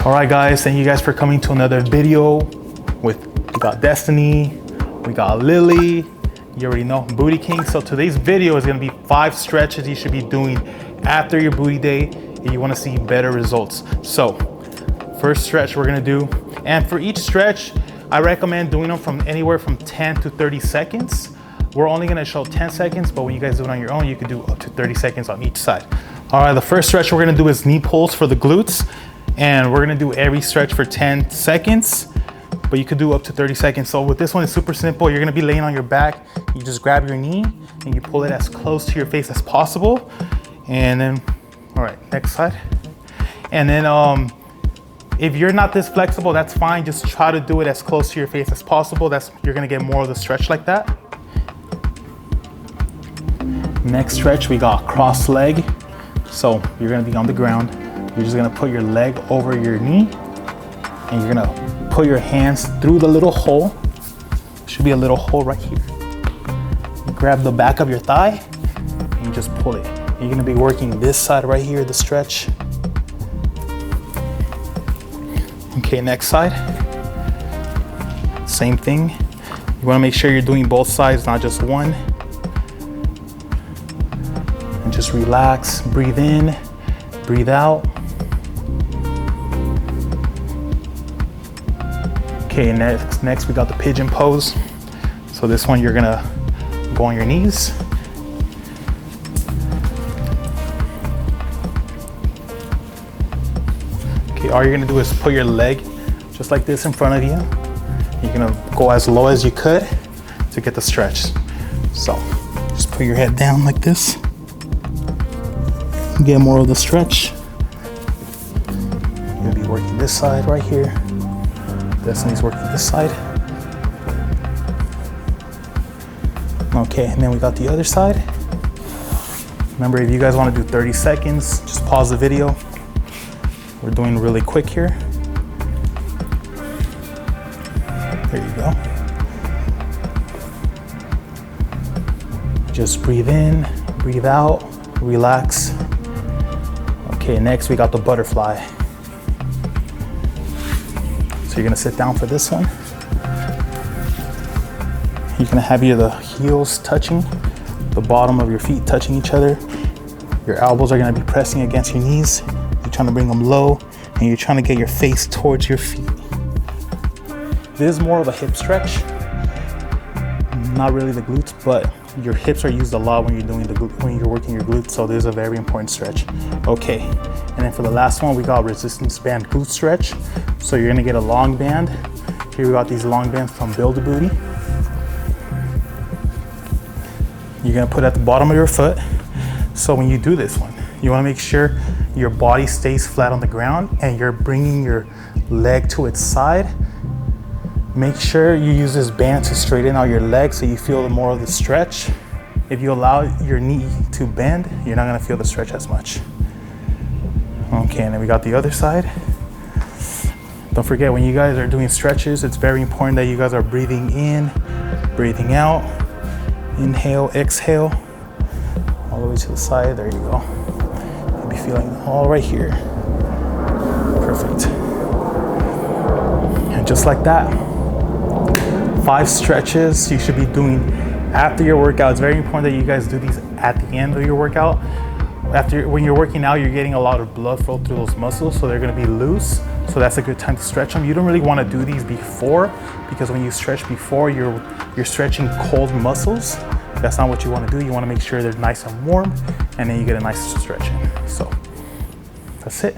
All right, guys, thank you guys for coming to another video we got Destiny, we got Lily, you already know, Booty King. So today's video is gonna be 5 stretches you should be doing after your booty day if you wanna see better results. So first stretch we're gonna do, and for each stretch, I recommend doing them from anywhere from 10 to 30 seconds. We're only gonna show 10 seconds, but when you guys do it on your own, you can do up to 30 seconds on each side. All right, the first stretch we're gonna do is knee pulls for the glutes. And we're gonna do every stretch for 10 seconds, but you could do up to 30 seconds. So with this one, it's super simple. You're gonna be laying on your back. You just grab your knee and you pull it as close to your face as possible. And then, all right, next side. And then if you're not this flexible, that's fine. Just try to do it as close to your face as possible. You're gonna get more of the stretch like that. Next stretch, we got cross leg. So you're gonna be on the ground. You're just gonna put your leg over your knee and you're gonna put your hands through the little hole. Should be a little hole right here. You grab the back of your thigh and you just pull it. You're gonna be working this side right here, the stretch. Okay, next side. Same thing. You wanna make sure you're doing both sides, not just one. And just relax, breathe in, breathe out. Okay, next we got the pigeon pose. So this one, you're gonna go on your knees. Okay, all you're gonna do is put your leg just like this in front of you. You're gonna go as low as you could to get the stretch. So just put your head down like this. Get more of the stretch. You're gonna be working this side right here. Destiny's working this side. Okay, and then we got the other side. Remember, if you guys want to do 30 seconds, just pause the video. We're doing really quick here. There you go. Just breathe in, breathe out, relax. Okay, next we got the butterfly. So you're gonna sit down for this one. You're gonna have the heels touching, the bottom of your feet touching each other. Your elbows are gonna be pressing against your knees. You're trying to bring them low and you're trying to get your face towards your feet. This is more of a hip stretch, not really the glutes, but your hips are used a lot when you're working your glutes, so this is a very important stretch. Okay, and then for the last one, we got resistance band glute stretch. So you're gonna get a long band. Here we got these long bands from Build a Booty. You're gonna put it at the bottom of your foot. So when you do this one, you wanna make sure your body stays flat on the ground and you're bringing your leg to its side. Make sure you use this band to straighten out your leg so you feel more of the stretch. If you allow your knee to bend, you're not gonna feel the stretch as much. Okay, and then we got the other side. Don't forget, when you guys are doing stretches, it's very important that you guys are breathing in, breathing out. Inhale, exhale, all the way to the side. There you go. You'll be feeling all right here. Perfect. And just like that, 5 stretches you should be doing after your workout. It's very important that you guys do these at the end of your workout. When you're working out, you're getting a lot of blood flow through those muscles, so they're gonna be loose. So that's a good time to stretch them. You don't really wanna do these before, because when you stretch before, you're stretching cold muscles. That's not what you wanna do. You wanna make sure they're nice and warm, and then you get a nice stretch in. So that's it.